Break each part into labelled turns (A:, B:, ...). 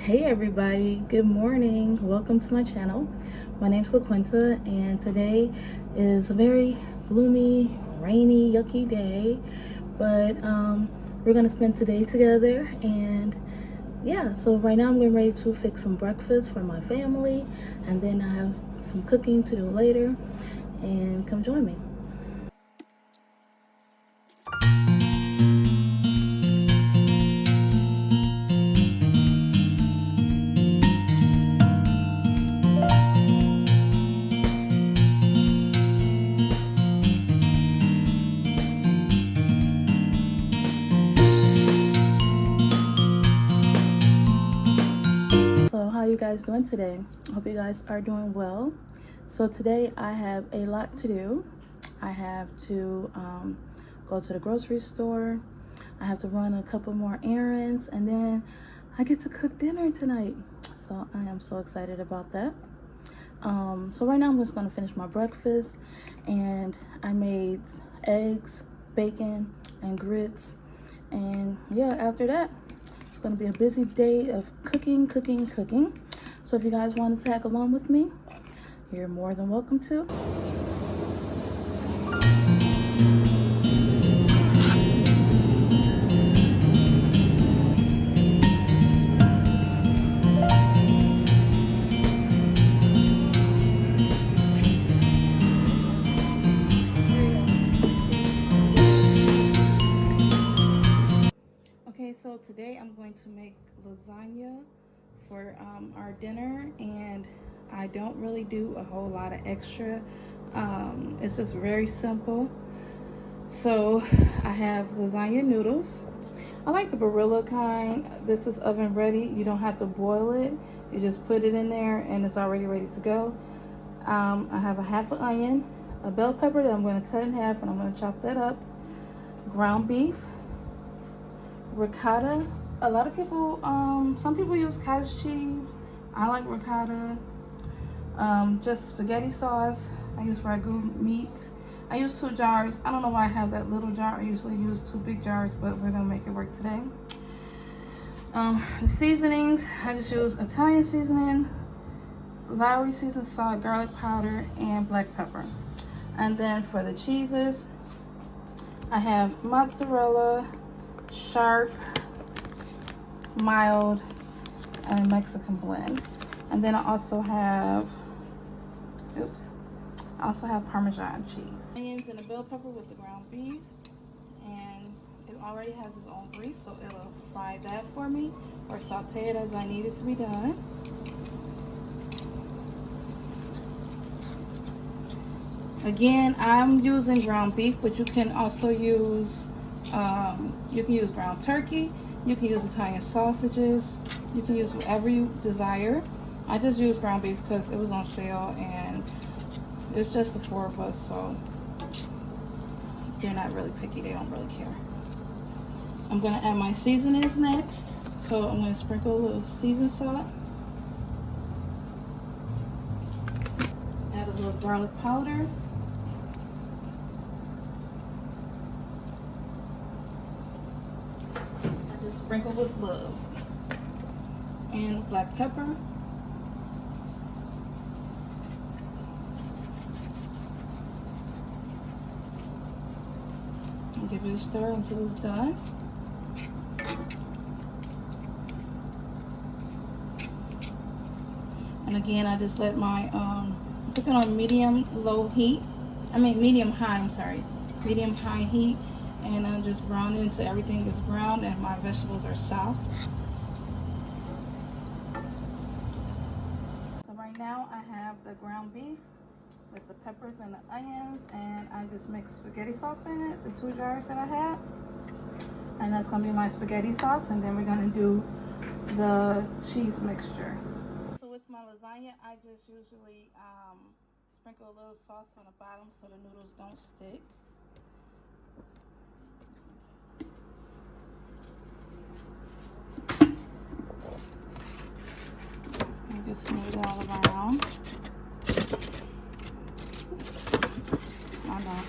A: Hey everybody, good morning. Welcome to my channel. My name's LaQuinta and today is a very gloomy, rainy, yucky day. But we're gonna spend today together and yeah, so right now I'm getting ready to fix some breakfast for my family and then I have some cooking to do later, and come join me. So how you guys doing today? Hope you guys are doing well. So today I have a lot to do. I have to go to the grocery store. I have to run a couple more errands, and then I get to cook dinner tonight. So I am so excited about that. So right now I'm just gonna finish my breakfast, and I made eggs, bacon, and grits. And yeah, after that, it's gonna be a busy day of cooking. So if you guys want to tag along with me, you're more than welcome to. Okay, so today I'm going to make lasagna for our dinner, and I don't really do a whole lot of extra. It's just very simple. So I have lasagna noodles. I like the Barilla kind. This is oven ready. You don't have to boil it. You just put it in there and it's already ready to go. I have a half an onion, a bell pepper that I'm going to cut in half and I'm going to chop that up, ground beef, ricotta. A lot of people, some people use cottage cheese. I like ricotta. Just spaghetti sauce. I use ragu meat. I use 2 jars. I don't know why I have that little jar. I usually use 2 big jars, but we're gonna make it work today. The seasonings, I just use Italian seasoning, Lowry seasoned salt, garlic powder, and black pepper. And then for the cheeses, I have mozzarella, sharp, mild, and Mexican blend. And then I also have, Parmesan cheese. Onions and a bell pepper with the ground beef. And it already has its own grease, so it'll fry that for me or saute it as I need it to be done. Again, I'm using ground beef, but you can also use ground turkey. You can use Italian sausages. You can use whatever you desire. I just use ground beef because it was on sale and it's just the 4 of us, so they're not really picky. They don't really care. I'm gonna add my seasonings next. So I'm gonna sprinkle a little seasoned salt. Add a little garlic powder. I just sprinkle with love. And black pepper. And give it a stir until it's done. And again, I just let my cook it on medium high heat, and I just brown it until everything is brown and my vegetables are soft. So right now I have the ground beef with the peppers and the onions, and I just mix spaghetti sauce in it, the 2 jars that I have. And that's gonna be my spaghetti sauce, and then we're gonna do the cheese mixture. So with my lasagna, I just usually sprinkle a little sauce on the bottom so the noodles don't stick. And just smooth it all around. I know.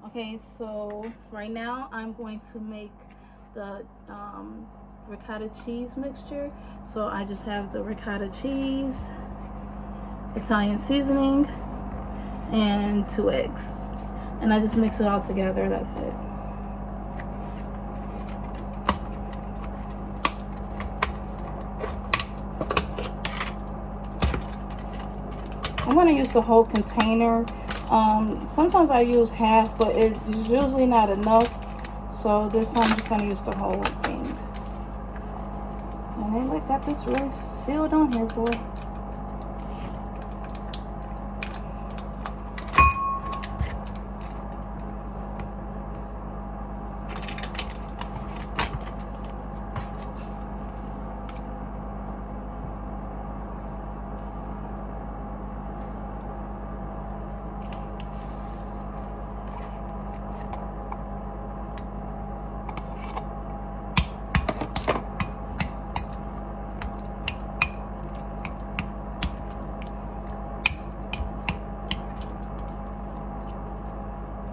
A: Okay, so right now I'm going to make the ricotta cheese mixture. So I just have the ricotta cheese, Italian seasoning, and 2 eggs. And I just mix it all together, that's it. I'm gonna use the whole container. Sometimes I use half, but it's usually not enough. So this time I'm just gonna use the whole thing. And they like got this really sealed on here, boy.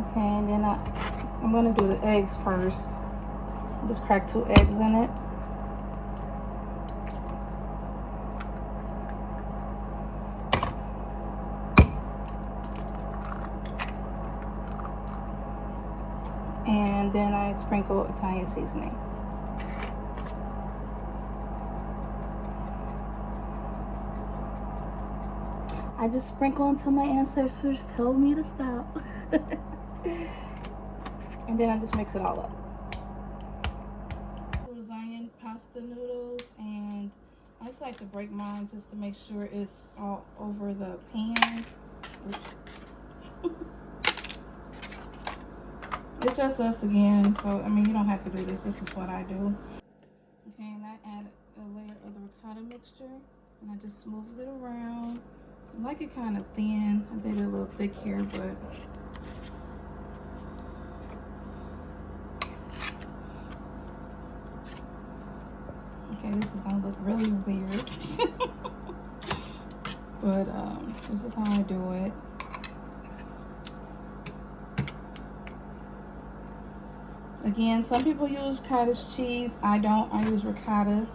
A: Okay, and then I'm gonna do the eggs first. Just crack 2 eggs in it. And then I sprinkle Italian seasoning. I just sprinkle until my ancestors tell me to stop. And then I just mix it all up. Lasagna pasta noodles, and I just like to break mine just to make sure it's all over the pan. It's just us again, so I mean you don't have to do this. This is what I do. Okay, and I add a layer of the ricotta mixture, and I just smooth it around. I like it kind of thin. I did it a little thick here, but okay, this is gonna look really weird. But this is how I do it. Again, some people use cottage cheese. I don't. I use ricotta.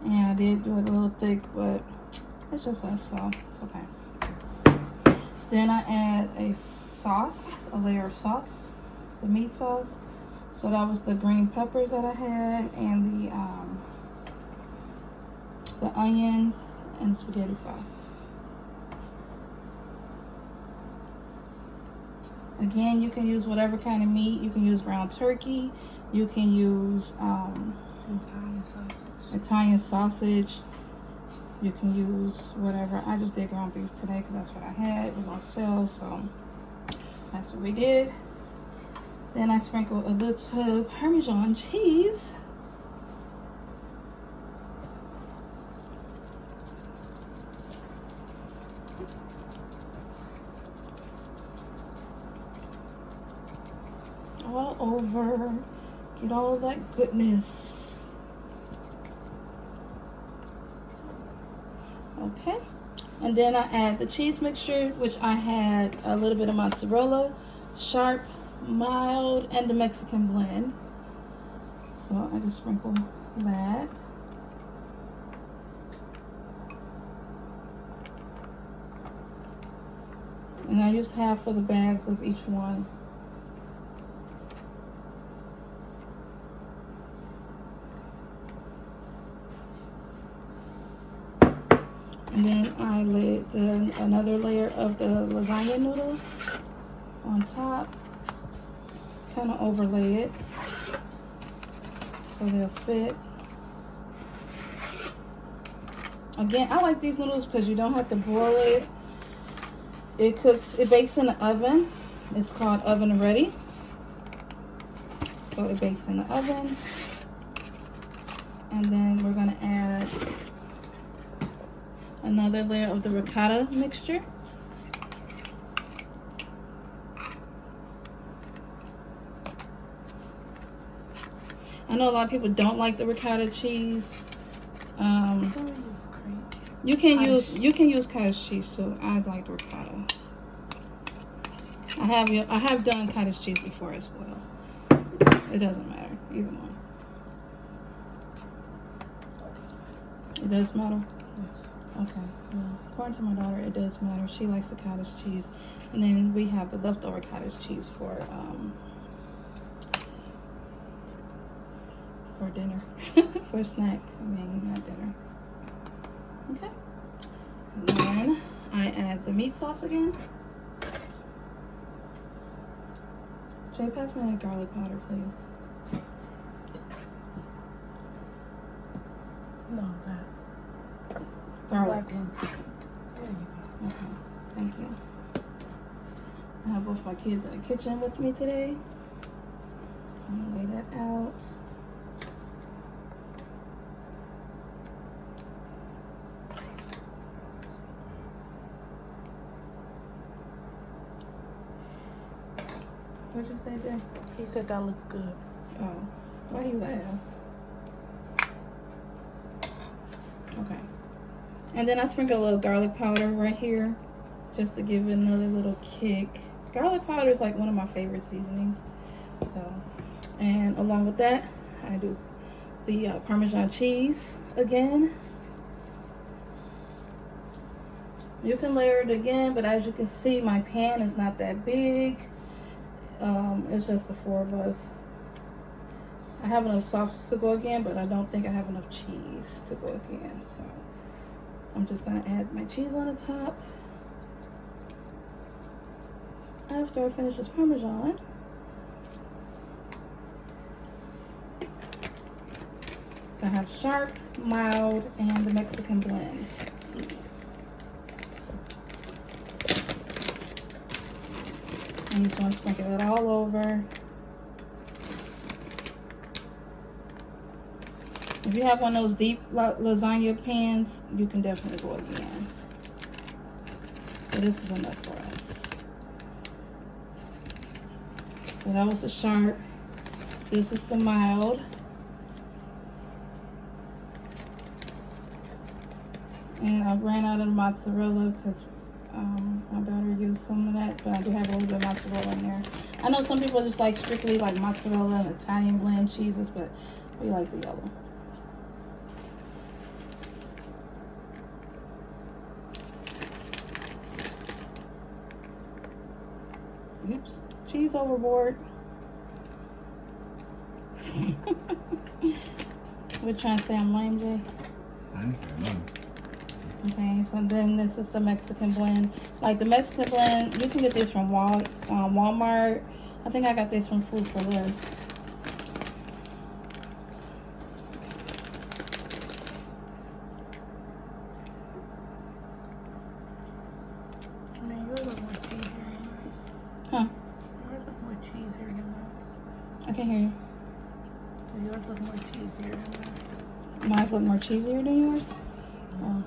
A: And I did do it a little thick, but it's just us, so it's okay. Then I add a sauce, a layer of sauce, the meat sauce. So that was the green peppers that I had, and the onions and the spaghetti sauce. Again, you can use whatever kind of meat. You can use ground turkey. You can use Italian sausage. You can use whatever. I just did ground beef today because that's what I had. It was on sale, so that's what we did. Then I sprinkled a little Parmesan cheese. All over. Get all of that goodness. Okay. And then I add the cheese mixture, which I had a little bit of mozzarella, sharp, mild, and the Mexican blend. So I just sprinkle that. And I used half of the bags of each one. And then I laid another layer of the lasagna noodles on top. Kind of overlay it so they'll fit. Again, I like these noodles because you don't have to boil it. It bakes in the oven. It's called oven ready. So it bakes in the oven. And then we're gonna add another layer of the ricotta mixture. I know a lot of people don't like the ricotta cheese. You can use cottage cheese, so I like the ricotta. I have done cottage cheese before as well. It doesn't matter, either one. It does matter? Yes. Okay. Well, according to my daughter, it does matter. She likes the cottage cheese. And then we have the leftover cottage cheese for dinner. For a snack. I mean, not dinner. Okay. And then I add the meat sauce again. Jay, pass me that garlic powder, please.
B: No, that.
A: Garlic.
B: There you go.
A: Okay, thank you. I have both my kids in the kitchen with me today. I'm gonna lay that out. What'd you say, Jay?
B: He said that looks good.
A: Oh, why he laugh? Okay. And then I sprinkle a little garlic powder right here just to give it another little kick. Garlic powder is like one of my favorite seasonings. So, and along with that, I do the Parmesan cheese again. You can layer it again, but as you can see, my pan is not that big. It's just the 4 of us. I have enough sauce to go again, but I don't think I have enough cheese to go again. So I'm just gonna add my cheese on the top after I finish this Parmesan. So I have sharp, mild, and the Mexican blend. And you just want to sprinkle it all over. If you have one of those deep lasagna pans, you can definitely go again. But this is enough for us. So that was the sharp. This is the mild. And I ran out of the mozzarella because my daughter used some of that, but I do have a little bit of mozzarella in there. I know some people just like strictly like mozzarella and Italian blend cheeses, but we like the yellow. Oops, cheese overboard. We're trying to say I'm lame, Jay.
C: I didn't say nothing.
A: Okay, so then this is the Mexican blend. Like the Mexican blend, you can get this from Walmart. I think I got this from Food for Less.
B: I mean, yours look more cheesier than yours.
A: Huh?
B: Yours look more cheesier than yours.
A: I can hear you.
B: So yours look more cheesier than yours.
A: Mine's look more cheesier than yours? Oh,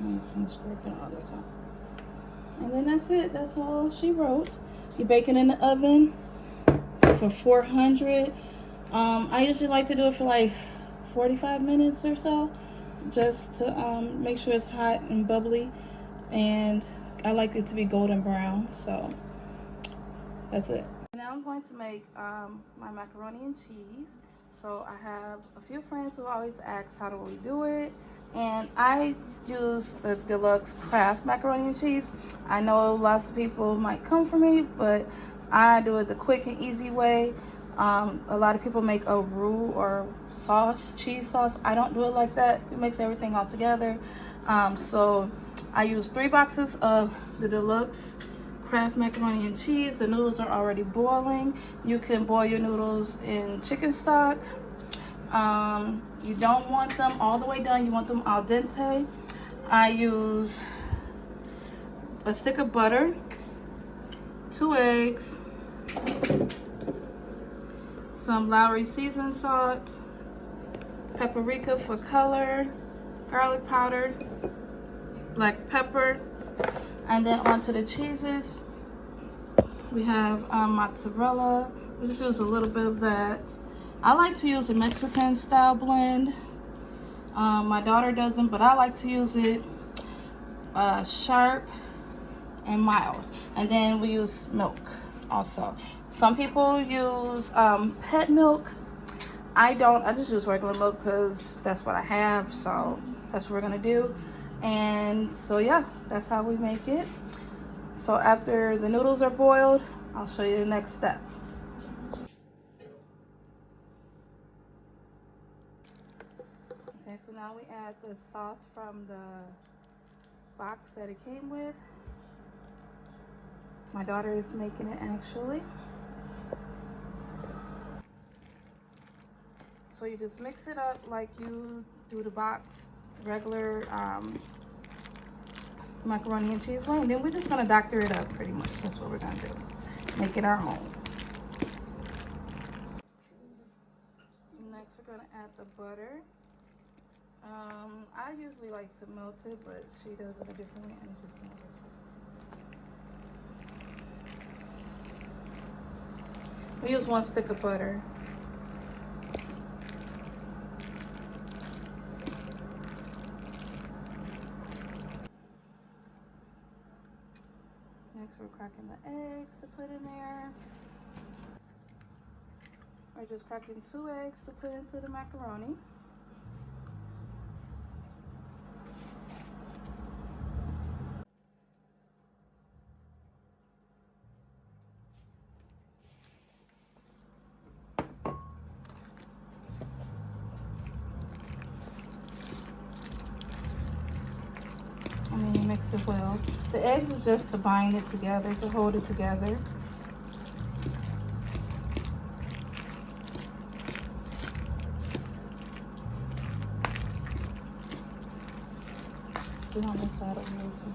A: let me finish scraping all this up. And then that's it. That's all she wrote. You bake it in the oven for 400. I usually like to do it for like 45 minutes or so, just to make sure it's hot and bubbly. And I like it to be golden brown. So that's it. Now I'm going to make my macaroni and cheese. So I have a few friends who always ask how do we do it, and I use the deluxe craft macaroni and cheese. I know lots of people might come for me, but I do it the quick and easy way. A lot of people make a roux or sauce, cheese sauce. I don't do it like that. It makes everything all together. So I use 3 boxes of the deluxe craft macaroni and cheese. The noodles are already boiling. You can boil your noodles in chicken stock. You don't want them all the way done. You want them al dente. I use a stick of butter, 2 eggs, some Lowry seasoned salt, paprika for color, garlic powder, black pepper, and then onto the cheeses. We have mozzarella. We just use a little bit of that. I like to use a Mexican style blend. My daughter doesn't, but I like to use it sharp, and mild. And then we use milk also. Some people use pet milk. I don't. I just use regular milk because that's what I have. So that's what we're gonna do. And so yeah, that's how we make it. So after the noodles are boiled, I'll show you the next step. Okay, so now we add the sauce from the box that it came with. My daughter is making it actually. So you just mix it up like you do the box, regular macaroni and cheese one. And then we're just gonna doctor it up pretty much. That's what we're gonna do. Make it our own. Next we're gonna add the butter. I usually like to melt it, but she does it a different way and just melt it. We use 1 stick of butter. Next we're cracking the eggs to put in there. We're just cracking 2 eggs to put into the macaroni. And then you mix it well. The eggs is just to bind it together, to hold it together. Put on this side over here too.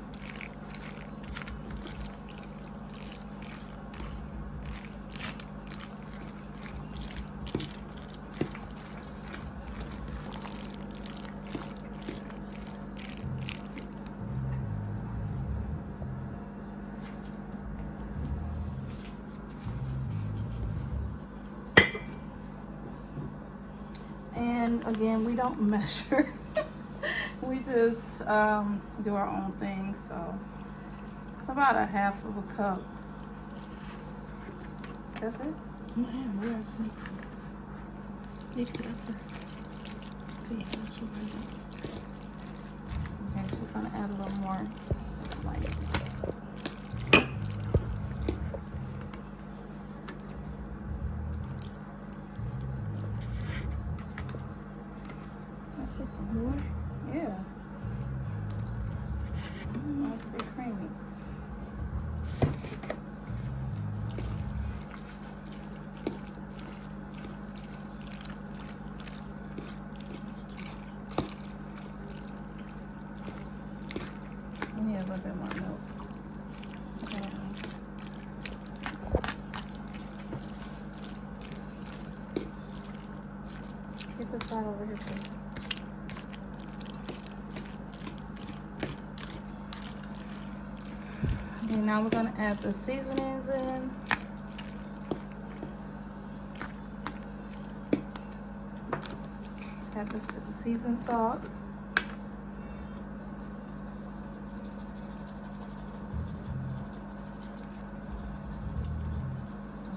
A: And again, we don't measure. We just do our own thing. So it's about a half of a cup. That's it?
B: Man, we are sneaky. Mix it up first. See how much you want.
A: Okay, she's gonna add a little more. So like, let's put some more. Yeah. That's to be creamy. We need a little bit more milk. Okay. Get this side over here, please. Okay, now we're gonna add the seasonings in. Add the seasoned salt.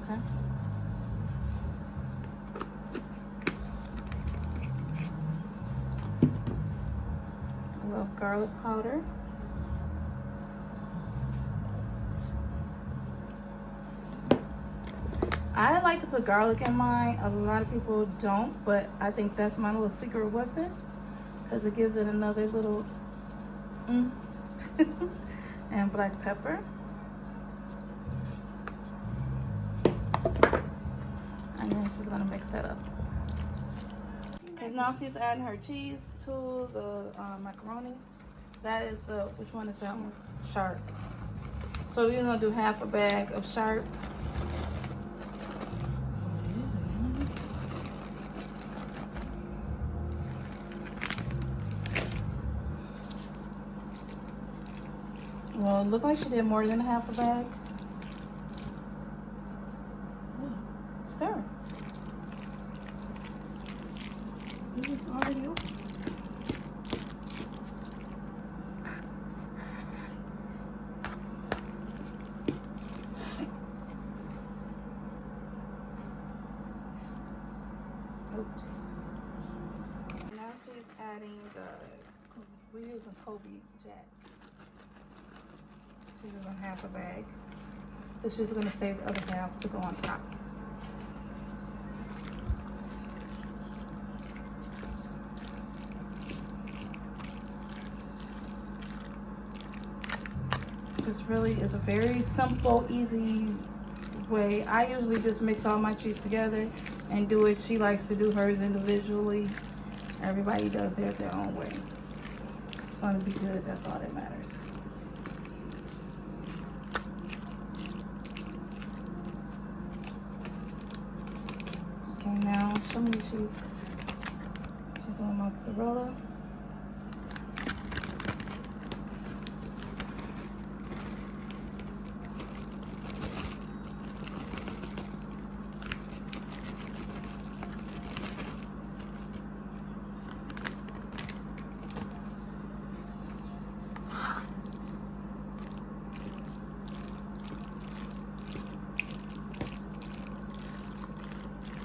A: Okay. A little garlic powder. I like to put garlic in mine. A lot of people don't, but I think that's my little secret weapon because it gives it another little and black pepper. And then she's gonna mix that up. Okay, now she's adding her cheese to the macaroni. That is the, which one is that one? Sharp. So we're gonna do half a bag of sharp. Well, it looked like she did more than half a bag. Stir.
B: It was already open.
A: using Kobe Jack. She's using half a bag. But she's gonna save the other half to go on top. This really is a very simple, easy way. I usually just mix all my cheese together and do it. She likes to do hers individually. Everybody does theirs their own way. It's gonna be good, that's all that matters. Okay, now show me the cheese. She's doing mozzarella.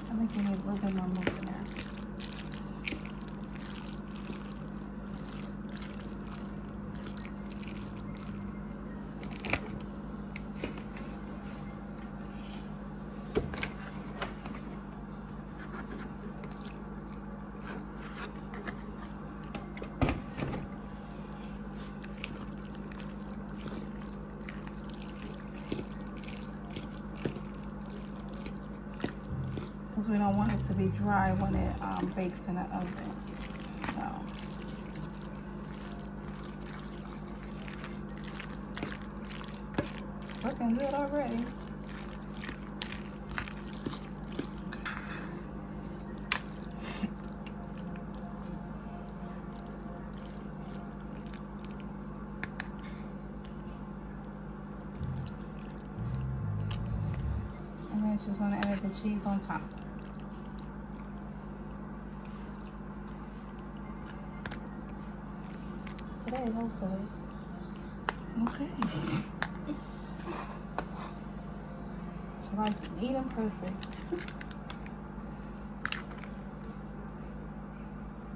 A: I think you need a little bit more milk in there. Because we don't want it to be dry when it bakes in the oven. So, looking good already. And then just want to add the cheese on top. Today, hopefully. Okay. She likes to eat them perfect.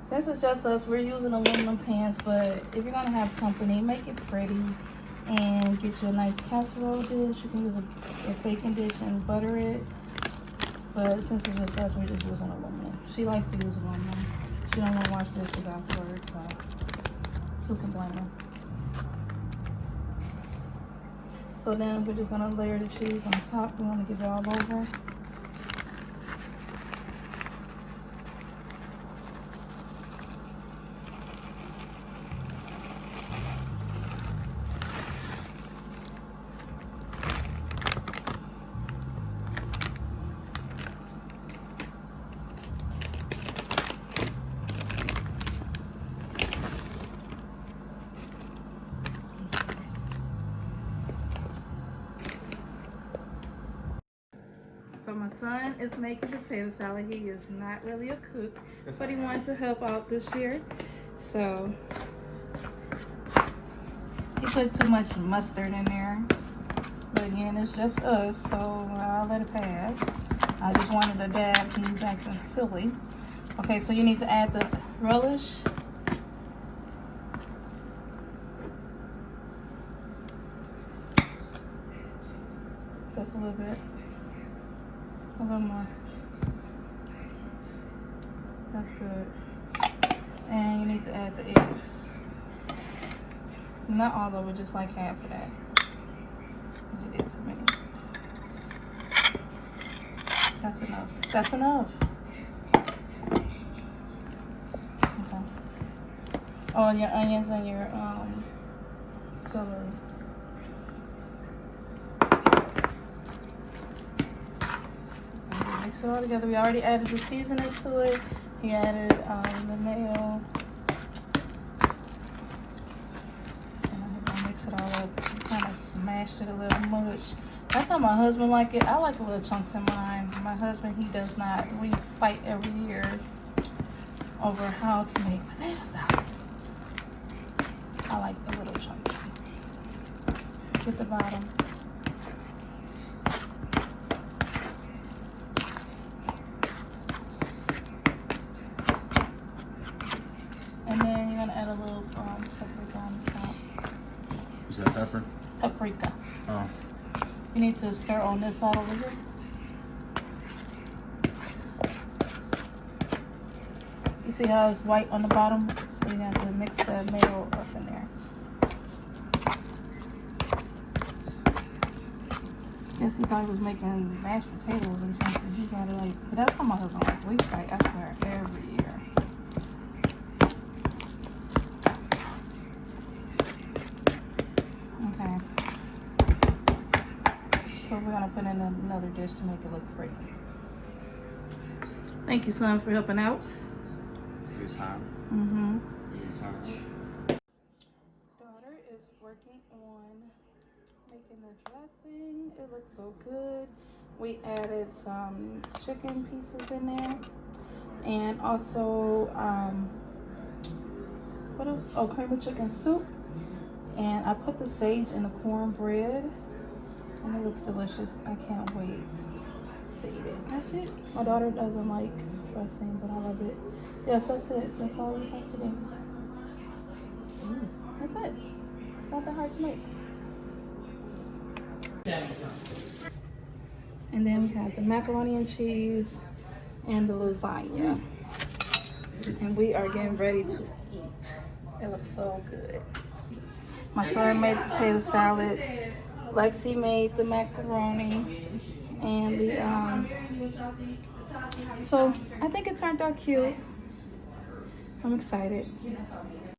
A: Since it's just us, we're using aluminum pans, but if you're gonna have company, make it pretty and get you a nice casserole dish. You can use a baking dish and butter it. But since it's just us, we're just using aluminum. She likes to use aluminum. She don't want to wash dishes afterwards, so who can blame her? So then we're just gonna layer the cheese on top. We want to get it all over. So my son is making potato salad. He is not really a cook, but he wanted to help out this year. So he put too much mustard in there. But again, it's just us, so I'll let it pass. I just wanted a dab. He's acting silly. Okay, so you need to add the relish. Just a little bit. A little more. That's good. And you need to add the eggs. Not all of it, just like half of that. You did too many. That's enough. That's enough. Okay. Oh, and your onions and your celery. Mix it all together. We already added the seasonings to it. He added the mayo. Mix it all up. Kind of smashed it a little much. That's how my husband like it. I like the little chunks in mine. My husband, he does not. We fight every year over how to make potato salad. I like the little chunks. Get the bottom. And then you're gonna add a little pepper. need to stir on this side over here. You see how it's white on the bottom? So you have to mix the mayo up in there. Guess he thought he was making mashed potatoes or something. He got it like, but that's how my husband likes. We fight, I swear, every year. Okay. So we're gonna put in another dish to make it look pretty. Thank you, son, for helping out.
C: Anytime.
A: Mm-hmm.
C: Anytime.
A: Daughter is working on making the dressing. It looks so good. We added some chicken pieces in there, and also what else? Oh, cream of chicken soup. And I put the sage in the cornbread, and it looks delicious. I can't wait to eat it. That's it. My daughter doesn't like dressing, but I love it. Yes, that's it. That's all you have to do. That's it. It's not that hard to make. And then we have the macaroni and cheese and the lasagna. And we are getting ready to eat. It looks so good. My son made the potato salad. Lexi made the macaroni and the so I think it turned out cute. I'm excited.